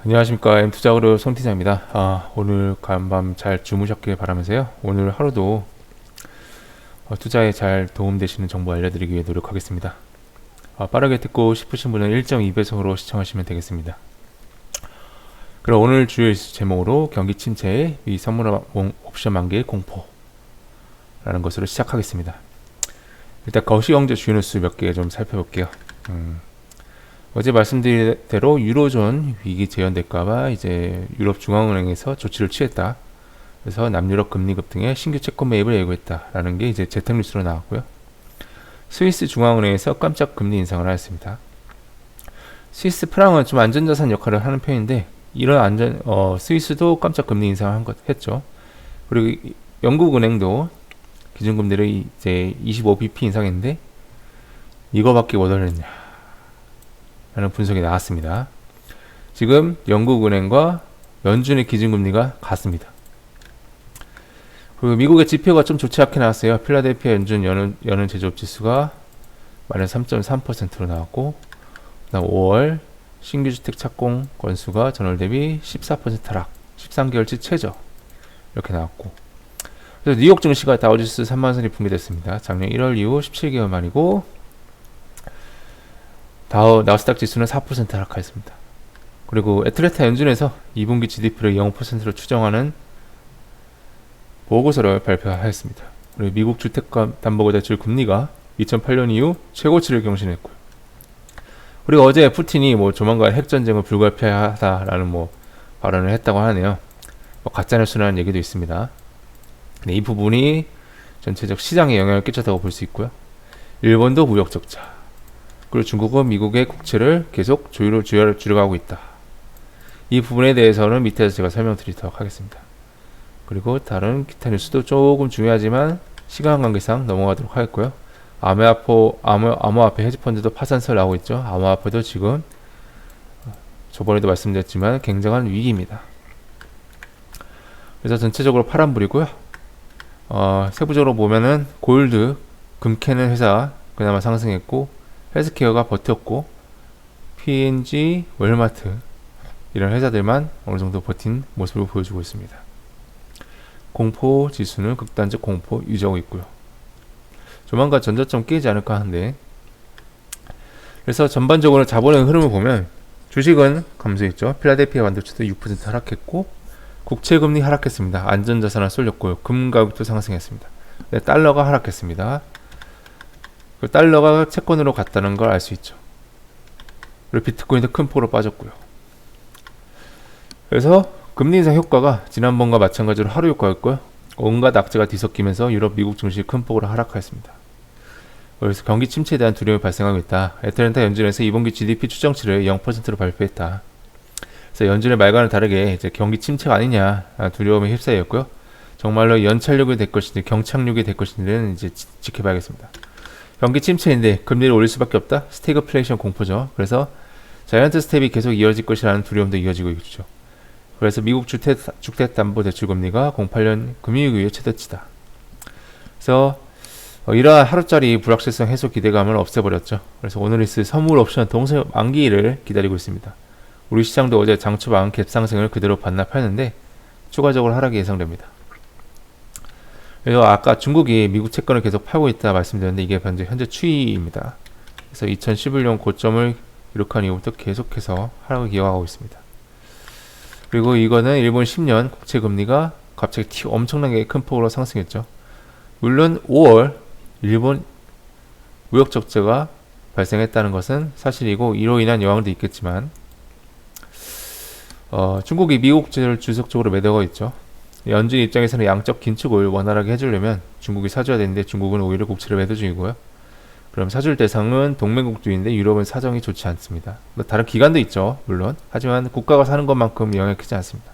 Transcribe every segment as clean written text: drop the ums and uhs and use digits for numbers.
안녕하십니까. M투자그룹 송팀장입니다. 오늘 간밤 잘 주무셨길 바라면서요. 오늘 하루도 투자에 잘 도움되시는 정보 알려드리기 위해 노력하겠습니다. 빠르게 듣고 싶으신 분은 1.2배속으로 시청하시면 되겠습니다. 그럼 오늘 주요 이슈 제목으로 경기 침체에 이 선물 옵션 만기의 공포라는 것으로 시작하겠습니다. 일단 거시경제 주요 뉴스 몇 개 좀 살펴볼게요. 어제 말씀드린 대로 유로존 위기 재현될까봐 이제 유럽 중앙은행에서 조치를 취했다. 그래서 남유럽 금리 급등에 신규 채권 매입을 예고했다라는 게 이제 재택 뉴스로 나왔고요. 스위스 중앙은행에서 깜짝 금리 인상을 하였습니다. 스위스 프랑은 좀 안전자산 역할을 하는 편인데 이런 스위스도 깜짝 금리 인상을 했죠. 그리고 영국은행도 기준금리를 이제 25bp 인상했는데 이거밖에 못 올렸냐 라는 분석이 나왔습니다. 지금 영국은행과 연준의 기준금리가 같습니다. 그리고 미국의 지표가 좀 좋지 않게 나왔어요. 필라델피아 연준 여는 제조업 지수가 마이너스 3.3%로 나왔고, 그다음 5월 신규 주택 착공 건수가 전월 대비 14% 하락, 13개월치 최저 이렇게 나왔고, 그래서 뉴욕 증시가 다우지수 3만선이 붕괴됐습니다. 작년 1월 이후 17개월 만이고, 나스닥 지수는 4% 하락하였습니다. 그리고 애틀랜타 연준에서 2분기 GDP를 0%로 추정하는 보고서를 발표하였습니다. 그리고 미국 주택담보대출 금리가 2008년 이후 최고치를 경신했고요. 그리고 어제 푸틴이 조만간 핵전쟁을 불가피하다라는 발언을 했다고 하네요. 가짜뉴스라는 얘기도 있습니다. 근데 이 부분이 전체적 시장에 영향을 끼쳤다고 볼 수 있고요. 일본도 무역 적자. 그리고 중국은 미국의 국채를 계속 줄여가고 있다. 이 부분에 대해서는 밑에서 제가 설명드리도록 하겠습니다. 그리고 다른 기타 뉴스도 조금 중요하지만 시간 관계상 넘어가도록 하겠고요. 암호화폐 헤지펀드도 파산설 나오고 있죠. 암호화폐도 지금 저번에도 말씀드렸지만 굉장한 위기입니다. 그래서 전체적으로 파란불이고요. 세부적으로 보면은 골드, 금 캐는 회사 그나마 상승했고, 헬스케어가 버텼고, P&G, 월마트 이런 회사들만 어느 정도 버틴 모습을 보여주고 있습니다. 공포 지수는 극단적 공포 유지하고 있고요. 조만간 전저점 깨지 않을까 하는데, 그래서 전반적으로 자본의 흐름을 보면 주식은 감소했죠. 필라델피아 반도체도 6% 하락했고, 국채금리 하락했습니다. 안전자산을 쏠렸고요. 금 가격도 상승했습니다. 달러가 하락했습니다. 그 달러가 채권으로 갔다는 걸 알 수 있죠. 그리고 비트코인도 큰 폭으로 빠졌고요. 그래서 금리 인상 효과가 지난번과 마찬가지로 하루 효과였고요. 온갖 악재가 뒤섞이면서 유럽, 미국 증시 큰 폭으로 하락하였습니다. 그래서 경기 침체에 대한 두려움이 발생하고 있다. 애틀랜타 연준에서 2분기 GDP 추정치를 0%로 발표했다. 그래서 연준의 말과는 다르게 이제 경기 침체가 아니냐 두려움에 휩싸였고요. 정말로 연착륙이 될 것인지 경착륙이 될 것인지는 이제 지켜봐야겠습니다. 경기 침체인데 금리를 올릴 수밖에 없다. 스태그플레이션 공포죠. 그래서 자이언트 스텝이 계속 이어질 것이라는 두려움도 이어지고 있죠. 그래서 미국 주택담보대출 금리가 08년 금융위기 이후의 최대치다. 그래서 이러한 하루짜리 불확실성 해소 기대감을 없애버렸죠. 그래서 오늘 있을 선물 옵션 동생 만기를 기다리고 있습니다. 우리 시장도 어제 장초반 갭상승을 그대로 반납했는데 추가적으로 하락이 예상됩니다. 그래서 아까 중국이 미국 채권을 계속 팔고 있다 말씀드렸는데 이게 현재 추이입니다. 그래서 2011년 고점을 기록한 이후부터 계속해서 하락을 기록하고 있습니다. 그리고 이거는 일본 10년 국채 금리가 갑자기 엄청나게 큰 폭으로 상승했죠. 물론 5월 일본 무역 적자가 발생했다는 것은 사실이고 이로 인한 영향도 있겠지만 중국이 미국 국채를 지속적으로 매도하고 있죠. 연준 입장에서는 양적 긴축을 원활하게 해주려면 중국이 사줘야 되는데 중국은 오히려 국채를 매도 중이고요. 그럼 사줄 대상은 동맹국주인데 유럽은 사정이 좋지 않습니다. 다른 기관도 있죠, 물론. 하지만 국가가 사는 것만큼 영향이 크지 않습니다.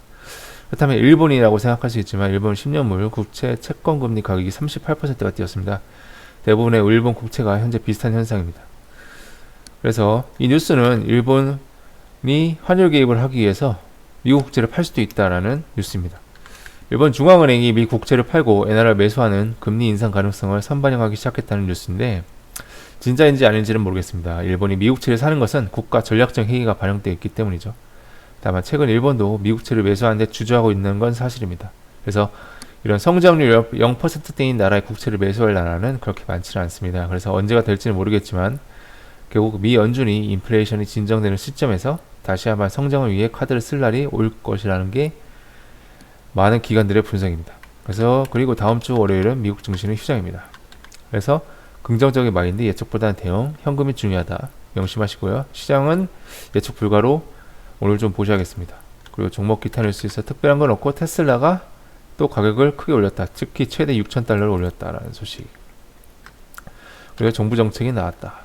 그렇다면 일본이라고 생각할 수 있지만 일본 10년물 국채 채권 금리 가격이 38%가 뛰었습니다. 대부분의 일본 국채가 현재 비슷한 현상입니다. 그래서 이 뉴스는 일본이 환율 개입을 하기 위해서 미국 국채를 팔 수도 있다라는 뉴스입니다. 일본 중앙은행이 미 국채를 팔고 엔화를 매수하는 금리 인상 가능성을 선반영하기 시작했다는 뉴스인데 진짜인지 아닌지는 모르겠습니다. 일본이 미국채를 사는 것은 국가 전략적 행위가 반영되어 있기 때문이죠. 다만 최근 일본도 미국채를 매수하는 데 주저하고 있는 건 사실입니다. 그래서 이런 성장률 0%대인 나라의 국채를 매수할 나라는 그렇게 많지는 않습니다. 그래서 언제가 될지는 모르겠지만 결국 미 연준이 인플레이션이 진정되는 시점에서 다시 한번 성장을 위해 카드를 쓸 날이 올 것이라는 게 많은 기관들의 분석입니다. 그래서 그리고 다음 주 월요일은 미국 증시는 휴장입니다. 그래서 긍정적인 마인드, 예측보다는 대응, 현금이 중요하다 명심하시고요. 시장은 예측 불가로 오늘 좀 보셔야겠습니다. 그리고 종목 기타 뉴스에서 특별한 건 없고 테슬라가 또 가격을 크게 올렸다. 특히 최대 6,000달러를 올렸다라는 소식. 그리고 정부 정책이 나왔다.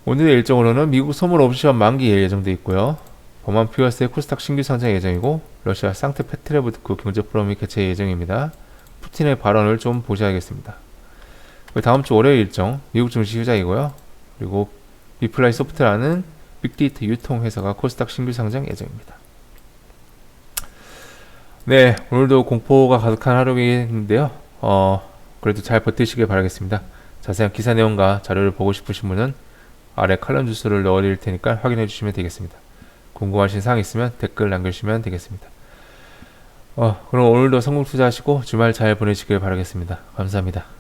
오늘의 일정으로는 미국 소물 옵션 만기 예정돼 있고요. 범한 퓨어스의 코스닥 신규 상장 예정이고 러시아 상트페테르부르크 경제 포럼이 개최 예정입니다. 푸틴의 발언을 좀 보셔야겠습니다. 다음 주 월요일 일정 미국 증시 휴장이고요. 그리고 비플라이 소프트라는 빅데이터 유통 회사가 코스닥 신규 상장 예정입니다. 네, 오늘도 공포가 가득한 하루인데요. 그래도 잘 버티시길 바라겠습니다. 자세한 기사 내용과 자료를 보고 싶으신 분은 아래 칼럼 주소를 넣어드릴 테니까 확인해 주시면 되겠습니다. 궁금하신 사항 있으면 댓글 남겨주시면 되겠습니다. 그럼 오늘도 성공 투자하시고 주말 잘 보내시길 바라겠습니다. 감사합니다.